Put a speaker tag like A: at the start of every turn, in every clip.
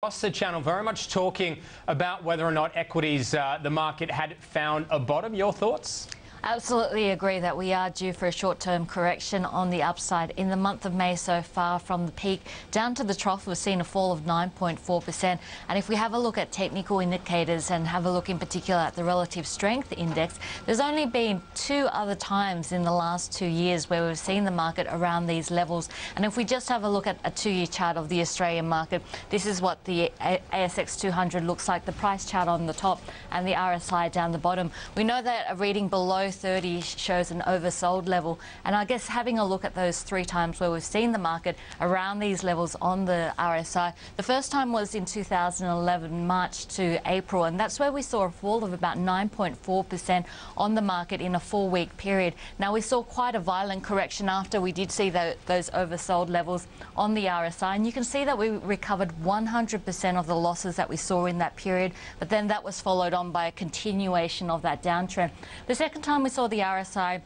A: Across the channel, very much talking about whether or not equities, the market had found a bottom. Your thoughts?
B: Absolutely agree that we are due for a short-term correction on the upside. In the month of May so far, from the peak down to the trough, we've seen a fall of 9.4%. And if we have a look at technical indicators and have a look in particular at the relative strength index, there's only been two other times in the last 2 years where we've seen the market around these levels. And if we just have a look at a 2-year chart of the Australian market, this is what the ASX 200 looks like, the price chart on the top and the RSI down the bottom. We know that a reading below 30 shows an oversold level, and I guess having a look at those 3 times where we've seen the market around these levels on the RSI, the first time was in 2011, March to April, and that's where we saw a fall of about 9.4% on the market in a 4-week period. Now, we saw quite a violent correction after we did see those oversold levels on the RSI, and you can see that we recovered 100% of the losses that we saw in that period, but then that was followed on by a continuation of that downtrend. The second time we saw the RSI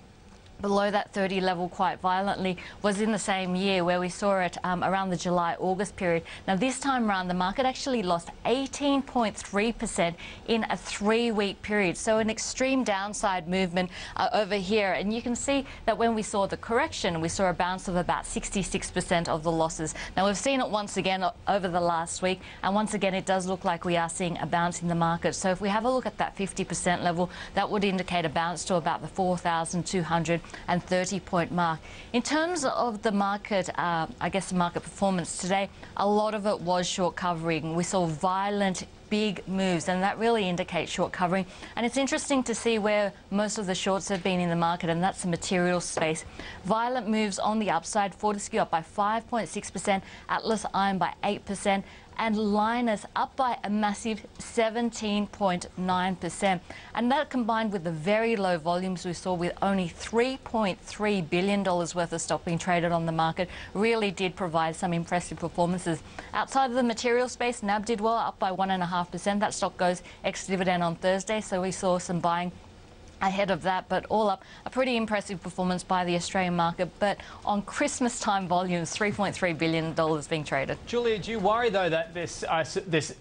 B: below that 30 level quite violently was in the same year, where we saw it around the July-August period. Now, this time around, the market actually lost 18.3% in a 3-week period. So an extreme downside movement over here. And you can see that when we saw the correction, we saw a bounce of about 66% of the losses. Now, we've seen it once again over the last week. And once again, it does look like we are seeing a bounce in the market. So if we have a look at that 50% level, that would indicate a bounce to about the 4,230-point mark. In terms of the market, I guess the market performance today, a lot of it was short covering. We saw violent big moves, and that really indicates short covering. And it's interesting to see where most of the shorts have been in the market, and that's the materials space. Violent moves on the upside, Fortescue up by 5.6%, Atlas Iron by 8%, and Lynas up by a massive 17.9%. And that, combined with the very low volumes we saw, with only $3.3 billion worth of stock being traded on the market, really did provide some impressive performances. Outside of the material space, NAB did well, up by 1.5%. That stock goes ex-dividend on Thursday, so we saw some buying ahead of that, but all up, a pretty impressive performance by the Australian market. But on Christmas time volumes, $3.3 billion being traded.
A: Julia, do you worry though that this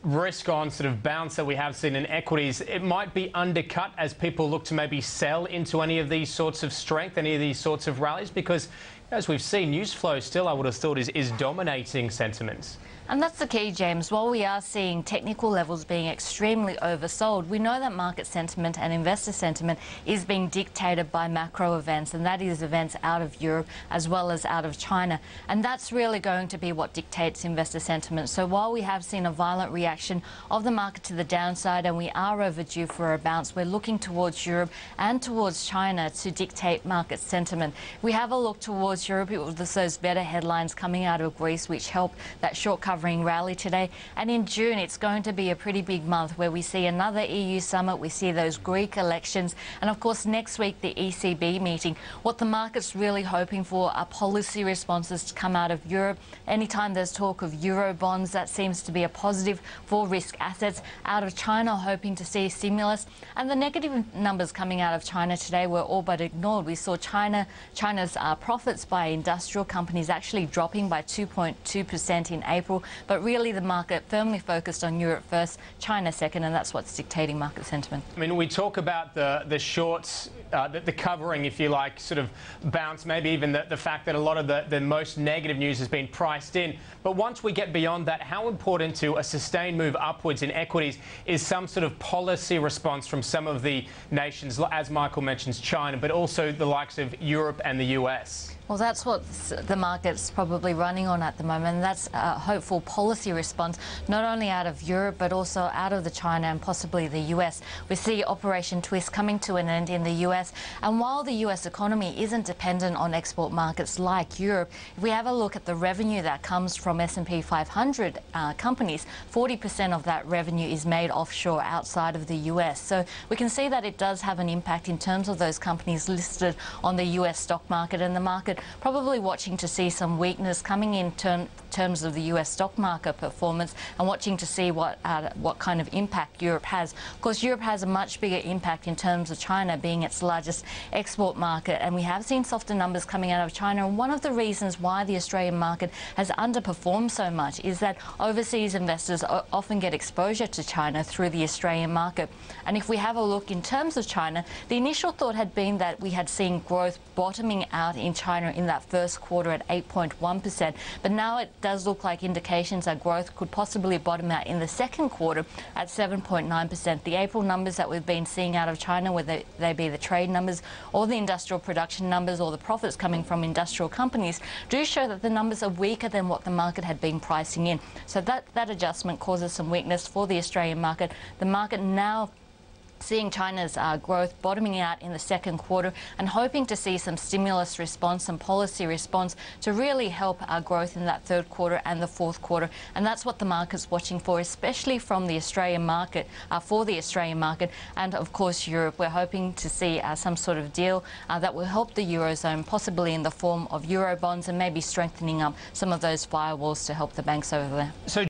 A: risk on sort of bounce that we have seen in equities, it might be undercut as people look to maybe sell into any of these sorts of strength, any of these sorts of rallies? Because as we've seen, news flow still, I would have thought, is dominating sentiments.
B: And that's the key, James. While we are seeing technical levels being extremely oversold, we know that market sentiment and investor sentiment is being dictated by macro events, and that is events out of Europe as well as out of China. And that's really going to be what dictates investor sentiment. So while we have seen a violent reaction of the market to the downside, and we are overdue for a bounce, we're looking towards Europe and towards China to dictate market sentiment. We have a look towards Europe. It was those better headlines coming out of Greece which helped that short covering rally today. And in June, it's going to be a pretty big month where we see another EU summit, we see those Greek elections, and of course next week the ECB meeting. What the market's really hoping for are policy responses to come out of Europe. Anytime there's talk of euro bonds, that seems to be a positive for risk assets. Out of China, hoping to see stimulus, and the negative numbers coming out of China today were all but ignored. We saw China's profits by industrial companies actually dropping by 2.2% in April. But really the market firmly focused on Europe first, China second, and that's what's dictating market sentiment.
A: I mean, we talk about the shorts, the covering, if you like, sort of bounce, maybe even the fact that a lot of the most negative news has been priced in. But once we get beyond that, how important to a sustained move upwards in equities is some sort of policy response from some of the nations, as Michael mentions, China, but also the likes of Europe and the US?
B: Well, that's what the market's probably running on at the moment. And that's a hopeful policy response, not only out of Europe, but also out of China and possibly the US. We see Operation Twist coming to an end in the US. And while the US economy isn't dependent on export markets like Europe, if we have a look at the revenue that comes from S&P 500 companies, 40% of that revenue is made offshore outside of the US. So we can see that it does have an impact in terms of those companies listed on the US stock market, and the market probably watching to see some weakness coming in terms of the US stock market performance, and watching to see what kind of impact Europe has. Of course, Europe has a much bigger impact in terms of China being its largest export market, and we have seen softer numbers coming out of China. And one of the reasons why the Australian market has underperformed so much is that overseas investors often get exposure to China through the Australian market. And if we have a look in terms of China, the initial thought had been that we had seen growth bottoming out in China in that first quarter at 8.1%, but now it does look like indications that growth could possibly bottom out in the second quarter at 7.9%. The April numbers that we've been seeing out of China, whether they be the trade numbers or the industrial production numbers or the profits coming from industrial companies, do show that the numbers are weaker than what the market had been pricing in. So that adjustment causes some weakness for the Australian market. The market now seeing China's growth bottoming out in the second quarter and hoping to see some stimulus response and policy response to really help our growth in that third quarter and the fourth quarter. And that's what the market's watching for, especially from the Australian market, for the Australian market, and of course Europe. We're hoping to see some sort of deal that will help the Eurozone, possibly in the form of Euro bonds, and maybe strengthening up some of those firewalls to help the banks over there.
A: So